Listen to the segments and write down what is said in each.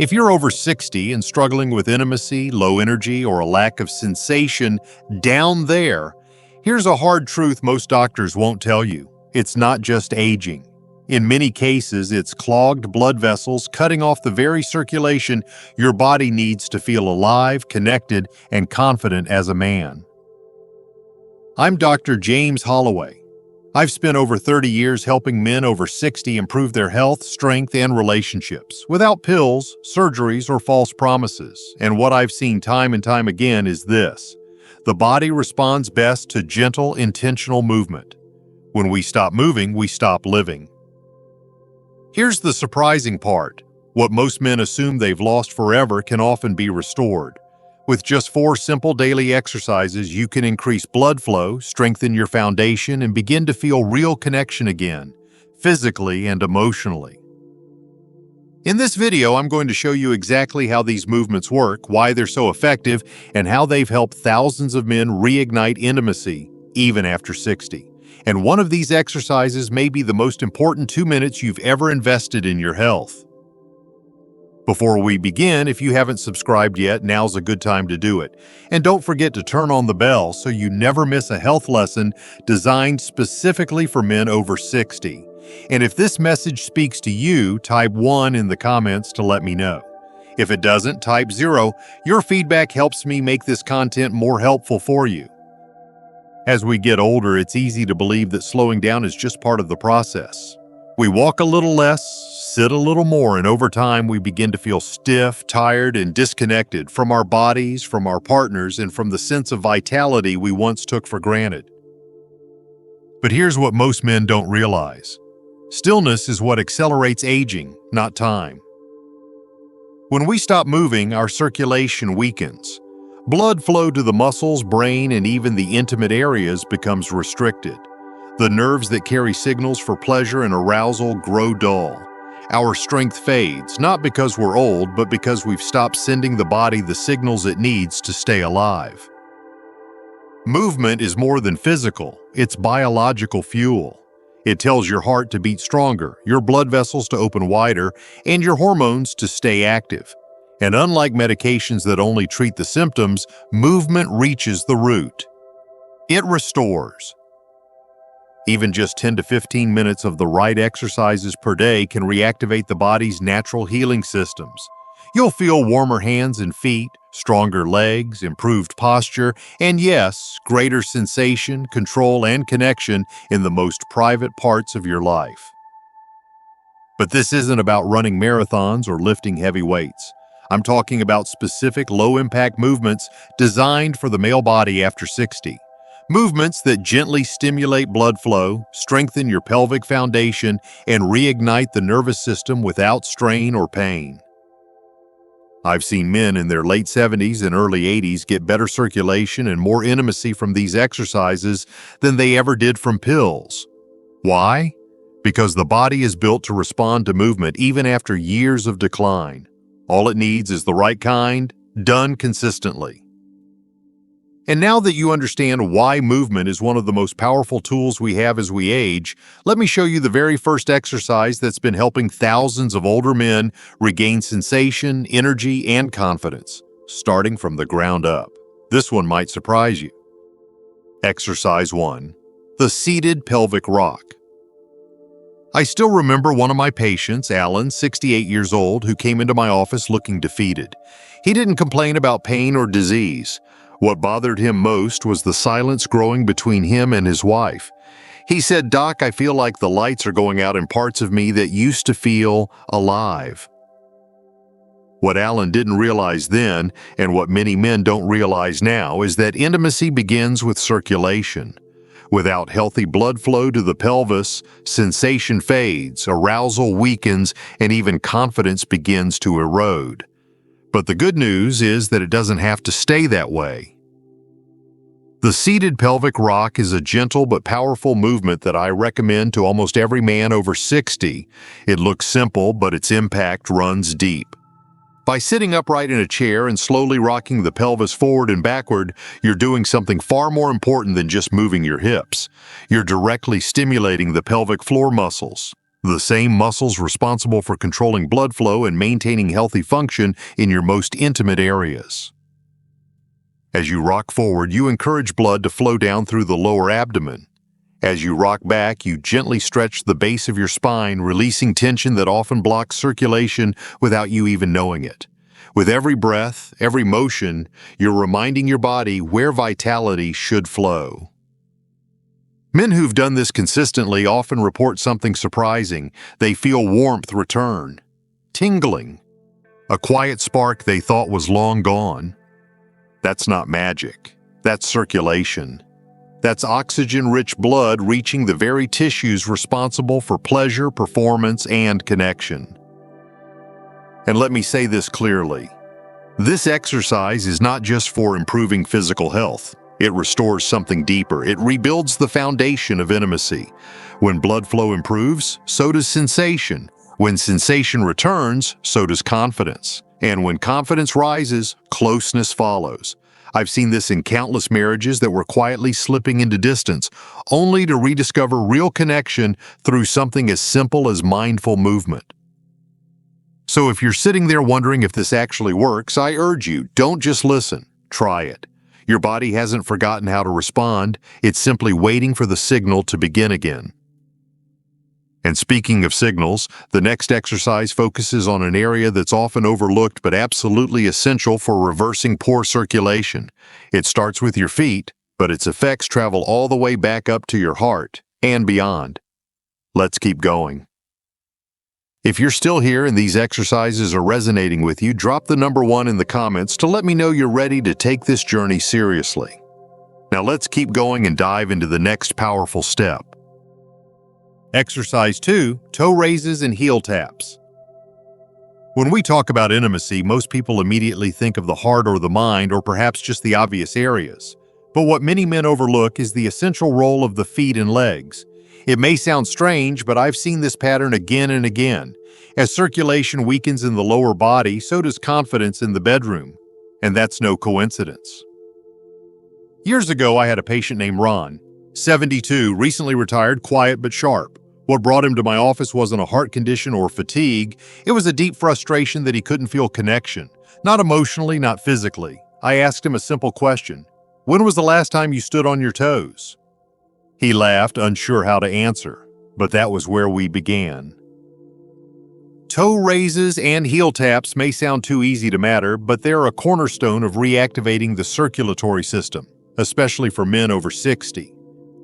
If you're over 60 and struggling with intimacy, low energy, or a lack of sensation down there, here's a hard truth most doctors won't tell you. It's not just aging. In many cases, it's clogged blood vessels cutting off the very circulation your body needs to feel alive, connected, and confident as a man. I'm Dr. James Holloway. I've spent over 30 years helping men over 60 improve their health, strength, and relationships without pills, surgeries, or false promises. And what I've seen time and time again is this: the body responds best to gentle, intentional movement. When we stop moving, we stop living. Here's the surprising part. What most men assume they've lost forever can often be restored. With just 4 simple daily exercises, you can increase blood flow, strengthen your foundation, and begin to feel real connection again, physically and emotionally. In this video, I'm going to show you exactly how these movements work, why they're so effective, and how they've helped thousands of men reignite intimacy, even after 60. And one of these exercises may be the most important 2 minutes you've ever invested in your health. Before we begin, if you haven't subscribed yet, now's a good time to do it. And don't forget to turn on the bell so you never miss a health lesson designed specifically for men over 60. And if this message speaks to you, type 1 in the comments to let me know. If it doesn't, type 0. Your feedback helps me make this content more helpful for you. As we get older, it's easy to believe that slowing down is just part of the process. We walk a little less, sit a little more, and over time we begin to feel stiff, tired, and disconnected from our bodies, from our partners, and from the sense of vitality we once took for granted. But here's what most men don't realize. Stillness is what accelerates aging, not time. When we stop moving, our circulation weakens. Blood flow to the muscles, brain, and even the intimate areas becomes restricted. The nerves that carry signals for pleasure and arousal grow dull. Our strength fades, not because we're old, but because we've stopped sending the body the signals it needs to stay alive. Movement is more than physical, it's biological fuel. It tells your heart to beat stronger, your blood vessels to open wider, and your hormones to stay active. And unlike medications that only treat the symptoms, movement reaches the root. It restores. Even just 10 to 15 minutes of the right exercises per day can reactivate the body's natural healing systems. You'll feel warmer hands and feet, stronger legs, improved posture, and yes, greater sensation, control, and connection in the most private parts of your life. But this isn't about running marathons or lifting heavy weights. I'm talking about specific low-impact movements designed for the male body after 60. Movements that gently stimulate blood flow, strengthen your pelvic foundation, and reignite the nervous system without strain or pain. I've seen men in their late 70s and early 80s get better circulation and more intimacy from these exercises than they ever did from pills. Why? Because the body is built to respond to movement even after years of decline. All it needs is the right kind, done consistently. And now that you understand why movement is one of the most powerful tools we have as we age, let me show you the very first exercise that's been helping thousands of older men regain sensation, energy, and confidence, starting from the ground up. This one might surprise you. Exercise 1. The seated pelvic rock. I still remember one of my patients, Alan, 68 years old, who came into my office looking defeated. He didn't complain about pain or disease. What bothered him most was the silence growing between him and his wife. He said, "Doc, I feel like the lights are going out in parts of me that used to feel alive." What Alan didn't realize then, and what many men don't realize now, is that intimacy begins with circulation. Without healthy blood flow to the pelvis, sensation fades, arousal weakens, and even confidence begins to erode. But the good news is that it doesn't have to stay that way. The seated pelvic rock is a gentle but powerful movement that I recommend to almost every man over 60. It looks simple, but its impact runs deep. By sitting upright in a chair and slowly rocking the pelvis forward and backward, you're doing something far more important than just moving your hips. You're directly stimulating the pelvic floor muscles. The same muscles responsible for controlling blood flow and maintaining healthy function in your most intimate areas. As you rock forward, you encourage blood to flow down through the lower abdomen. As you rock back, you gently stretch the base of your spine, releasing tension that often blocks circulation without you even knowing it. With every breath, every motion, you're reminding your body where vitality should flow. Men who've done this consistently often report something surprising. They feel warmth return, tingling, a quiet spark they thought was long gone. That's not magic. That's circulation. That's oxygen-rich blood reaching the very tissues responsible for pleasure, performance, and connection. And let me say this clearly. This exercise is not just for improving physical health. It restores something deeper. It rebuilds the foundation of intimacy. When blood flow improves, so does sensation. When sensation returns, so does confidence. And when confidence rises, closeness follows. I've seen this in countless marriages that were quietly slipping into distance, only to rediscover real connection through something as simple as mindful movement. So if you're sitting there wondering if this actually works, I urge you, don't just listen, try it. Your body hasn't forgotten how to respond, it's simply waiting for the signal to begin again. And speaking of signals, the next exercise focuses on an area that's often overlooked but absolutely essential for reversing poor circulation. It starts with your feet, but its effects travel all the way back up to your heart and beyond. Let's keep going. If you're still here and these exercises are resonating with you, drop the number 1 in the comments to let me know you're ready to take this journey seriously. Now let's keep going and dive into the next powerful step. Exercise 2, toe raises and heel taps. When we talk about intimacy, most people immediately think of the heart or the mind, or perhaps just the obvious areas. But what many men overlook is the essential role of the feet and legs. It may sound strange, but I've seen this pattern again and again. As circulation weakens in the lower body, so does confidence in the bedroom. And that's no coincidence. Years ago, I had a patient named Ron, 72, recently retired, quiet but sharp. What brought him to my office wasn't a heart condition or fatigue. It was a deep frustration that he couldn't feel connection. Not emotionally, not physically. I asked him a simple question. When was the last time you stood on your toes? He laughed, unsure how to answer. But that was where we began. Toe raises and heel taps may sound too easy to matter, but they're a cornerstone of reactivating the circulatory system, especially for men over 60.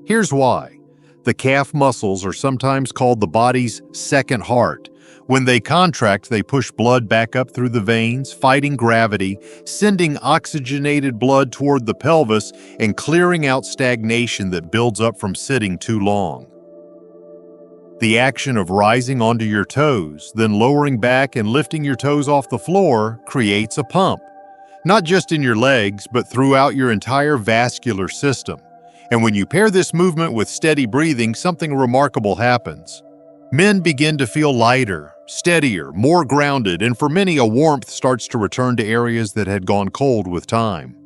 Here's why. The calf muscles are sometimes called the body's second heart. When they contract, they push blood back up through the veins, fighting gravity, sending oxygenated blood toward the pelvis, and clearing out stagnation that builds up from sitting too long. The action of rising onto your toes, then lowering back and lifting your toes off the floor creates a pump, not just in your legs, but throughout your entire vascular system. And when you pair this movement with steady breathing, something remarkable happens. Men begin to feel lighter, steadier, more grounded, and for many, a warmth starts to return to areas that had gone cold with time.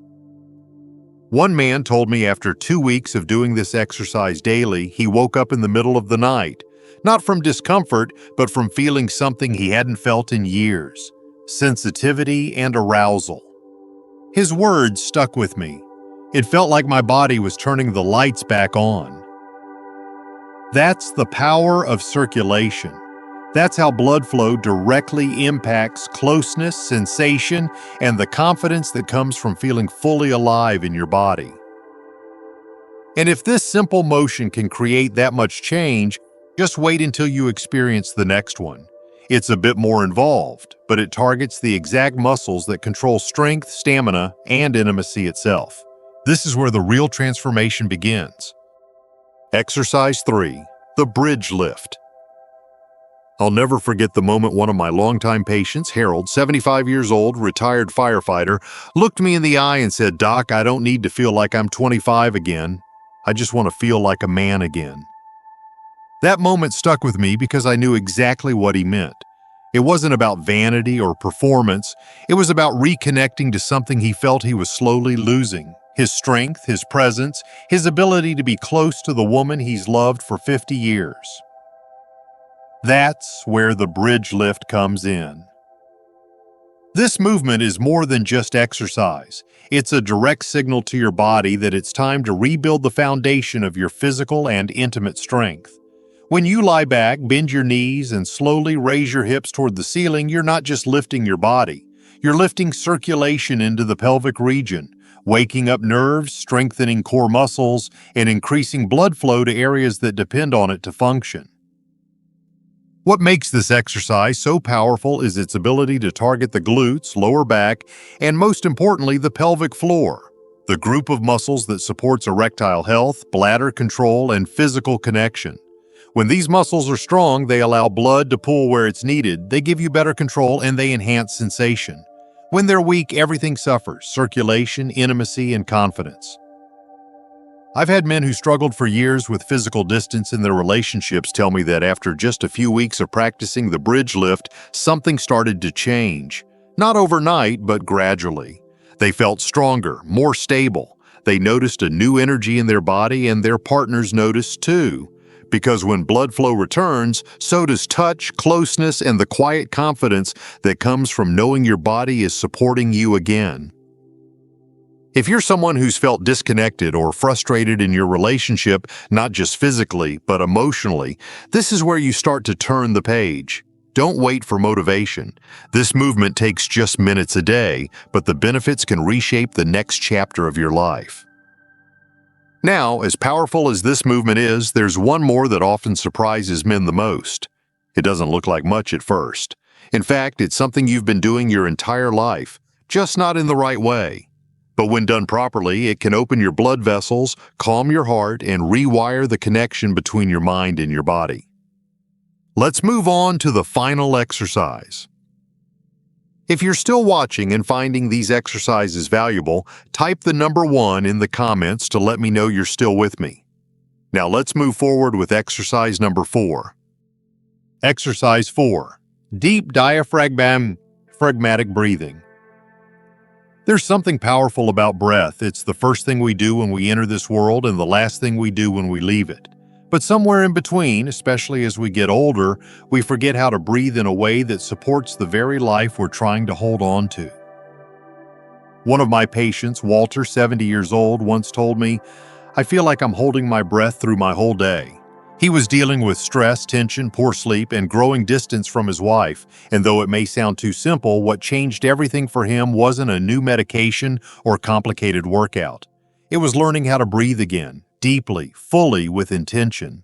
One man told me after 2 weeks of doing this exercise daily, he woke up in the middle of the night, not from discomfort, but from feeling something he hadn't felt in years: sensitivity and arousal. His words stuck with me. It felt like my body was turning the lights back on. That's the power of circulation. That's how blood flow directly impacts closeness, sensation, and the confidence that comes from feeling fully alive in your body. And if this simple motion can create that much change, just wait until you experience the next one. It's a bit more involved, but it targets the exact muscles that control strength, stamina, and intimacy itself. This is where the real transformation begins. Exercise 3, the bridge lift. I'll never forget the moment one of my longtime patients, Harold, 75 years old, retired firefighter, looked me in the eye and said, "Doc, I don't need to feel like I'm 25 again. I just want to feel like a man again." That moment stuck with me because I knew exactly what he meant. It wasn't about vanity or performance. It was about reconnecting to something he felt he was slowly losing. His strength, his presence, his ability to be close to the woman he's loved for 50 years. That's where the bridge lift comes in. This movement is more than just exercise. It's a direct signal to your body that it's time to rebuild the foundation of your physical and intimate strength. When you lie back, bend your knees, and slowly raise your hips toward the ceiling, you're not just lifting your body. You're lifting circulation into the pelvic region, waking up nerves, strengthening core muscles, and increasing blood flow to areas that depend on it to function. What makes this exercise so powerful is its ability to target the glutes, lower back, and most importantly, the pelvic floor, the group of muscles that supports erectile health, bladder control, and physical connection. When these muscles are strong, they allow blood to pool where it's needed, they give you better control, and they enhance sensation. When they're weak, everything suffers: circulation, intimacy, and confidence. I've had men who struggled for years with physical distance in their relationships tell me that after just a few weeks of practicing the bridge lift, something started to change. Not overnight, but gradually. They felt stronger, more stable. They noticed a new energy in their body, and their partners noticed too. Because when blood flow returns, so does touch, closeness, and the quiet confidence that comes from knowing your body is supporting you again. If you're someone who's felt disconnected or frustrated in your relationship, not just physically, but emotionally, this is where you start to turn the page. Don't wait for motivation. This movement takes just minutes a day, but the benefits can reshape the next chapter of your life. Now, as powerful as this movement is, there's one more that often surprises men the most. It doesn't look like much at first. In fact, it's something you've been doing your entire life, just not in the right way. But when done properly, it can open your blood vessels, calm your heart, and rewire the connection between your mind and your body. Let's move on to the final exercise. If you're still watching and finding these exercises valuable, type the number 1 in the comments to let me know you're still with me. Now let's move forward with exercise number 4. Exercise 4. Deep diaphragmatic breathing. There's something powerful about breath. It's the first thing we do when we enter this world and the last thing we do when we leave it. But somewhere in between, especially as we get older, we forget how to breathe in a way that supports the very life we're trying to hold on to. One of my patients, Walter, 70 years old, once told me, "I feel like I'm holding my breath through my whole day." He was dealing with stress, tension, poor sleep, and growing distance from his wife. And though it may sound too simple, what changed everything for him wasn't a new medication or complicated workout. It was learning how to breathe again, deeply, fully, with intention.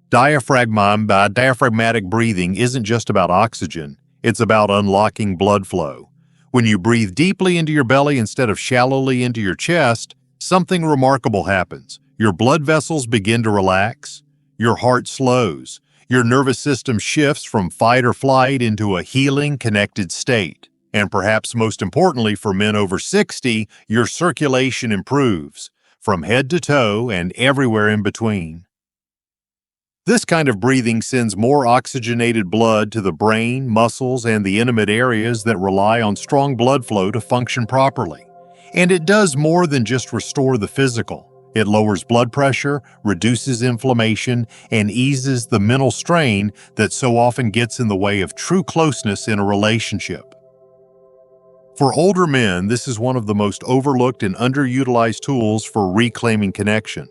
Diaphragmatic breathing isn't just about oxygen. It's about unlocking blood flow. When you breathe deeply into your belly instead of shallowly into your chest, something remarkable happens. Your blood vessels begin to relax, your heart slows, your nervous system shifts from fight or flight into a healing, connected state. And perhaps most importantly for men over 60, your circulation improves, from head to toe and everywhere in between. This kind of breathing sends more oxygenated blood to the brain, muscles, and the intimate areas that rely on strong blood flow to function properly. And it does more than just restore the physical. It lowers blood pressure, reduces inflammation, and eases the mental strain that so often gets in the way of true closeness in a relationship. For older men, this is one of the most overlooked and underutilized tools for reclaiming connection,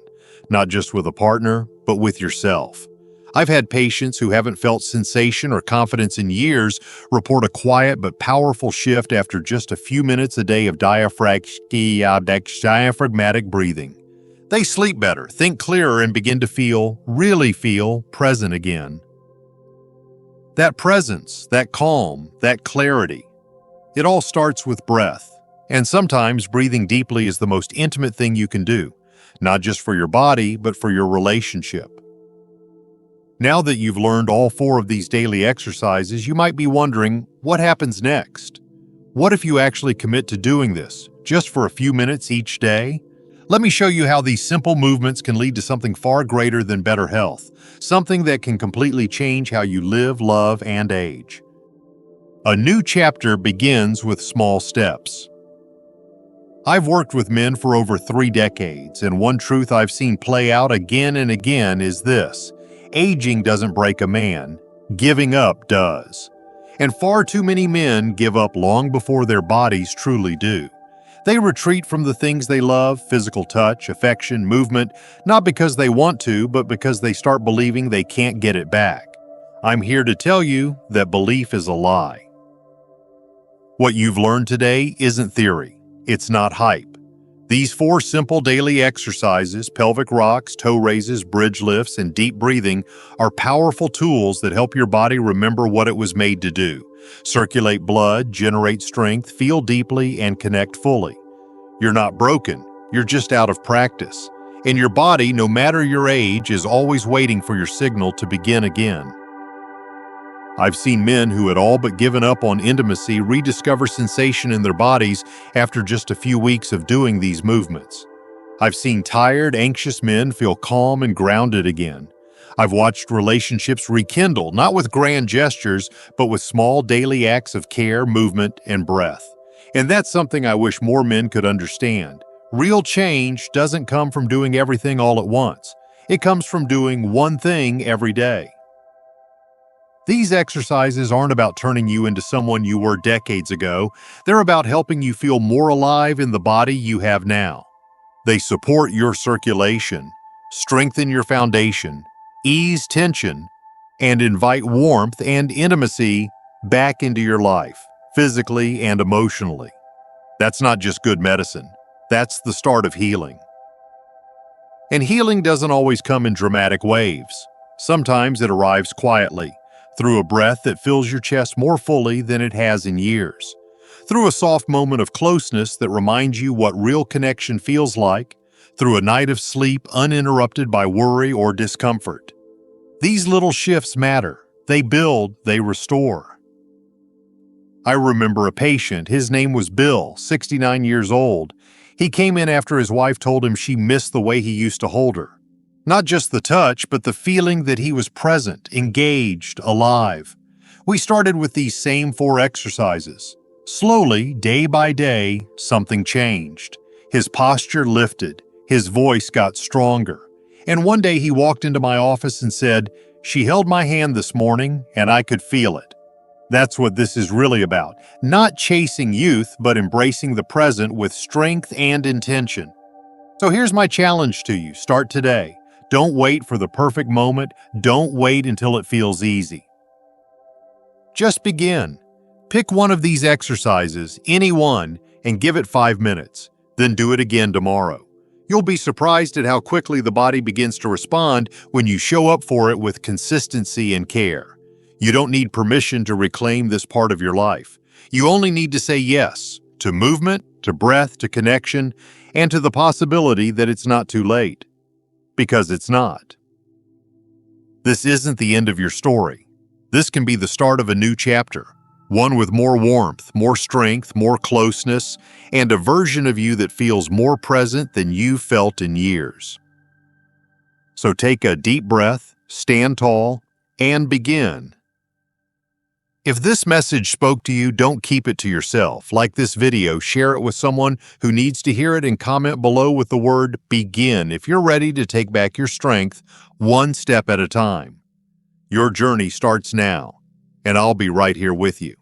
not just with a partner, but with yourself. I've had patients who haven't felt sensation or confidence in years report a quiet but powerful shift after just a few minutes a day of diaphragmatic breathing. They sleep better, think clearer, and begin to really feel, present again. That presence, that calm, that clarity, it all starts with breath. And sometimes breathing deeply is the most intimate thing you can do, not just for your body, but for your relationship. Now that you've learned all 4 of these daily exercises, you might be wondering, what happens next? What if you actually commit to doing this, just for a few minutes each day? Let me show you how these simple movements can lead to something far greater than better health, something that can completely change how you live, love, and age. A new chapter begins with small steps. I've worked with men for over 3 decades, and one truth I've seen play out again and again is this: Aging doesn't break a man, giving up does. And far too many men give up long before their bodies truly do. They retreat from the things they love, physical touch, affection, movement, not because they want to, but because they start believing they can't get it back. I'm here to tell you that belief is a lie. What you've learned today isn't theory. It's not hype. These 4 simple daily exercises, pelvic rocks, toe raises, bridge lifts, and deep breathing, are powerful tools that help your body remember what it was made to do: circulate blood, generate strength, feel deeply, and connect fully. You're not broken, you're just out of practice. And your body, no matter your age, is always waiting for your signal to begin again. I've seen men who had all but given up on intimacy rediscover sensation in their bodies after just a few weeks of doing these movements. I've seen tired, anxious men feel calm and grounded again. I've watched relationships rekindle, not with grand gestures, but with small daily acts of care, movement, and breath. And that's something I wish more men could understand. Real change doesn't come from doing everything all at once. It comes from doing one thing every day. These exercises aren't about turning you into someone you were decades ago. They're about helping you feel more alive in the body you have now. They support your circulation, strengthen your foundation, ease tension, and invite warmth and intimacy back into your life, physically and emotionally. That's not just good medicine. That's the start of healing. And healing doesn't always come in dramatic waves. Sometimes it arrives quietly, through a breath that fills your chest more fully than it has in years, through a soft moment of closeness that reminds you what real connection feels like, through a night of sleep uninterrupted by worry or discomfort. These little shifts matter. They build, they restore. I remember a patient. His name was Bill, 69 years old. He came in after his wife told him she missed the way he used to hold her. Not just the touch, but the feeling that he was present, engaged, alive. We started with these same 4 exercises. Slowly, day by day, something changed. His posture lifted, his voice got stronger. And one day he walked into my office and said, "She held my hand this morning, and I could feel it." That's what this is really about. Not chasing youth, but embracing the present with strength and intention. So here's my challenge to you. Start today. Don't wait for the perfect moment. Don't wait until it feels easy. Just begin. Pick one of these exercises, any one, and give it 5 minutes. Then do it again tomorrow. You'll be surprised at how quickly the body begins to respond when you show up for it with consistency and care. You don't need permission to reclaim this part of your life. You only need to say yes to movement, to breath, to connection, and to the possibility that it's not too late. Because it's not. This isn't the end of your story. This can be the start of a new chapter, one with more warmth, more strength, more closeness, and a version of you that feels more present than you've felt in years. So take a deep breath, stand tall, and begin. If this message spoke to you, don't keep it to yourself. Like this video, share it with someone who needs to hear it, and comment below with the word BEGIN if you're ready to take back your strength one step at a time. Your journey starts now, and I'll be right here with you.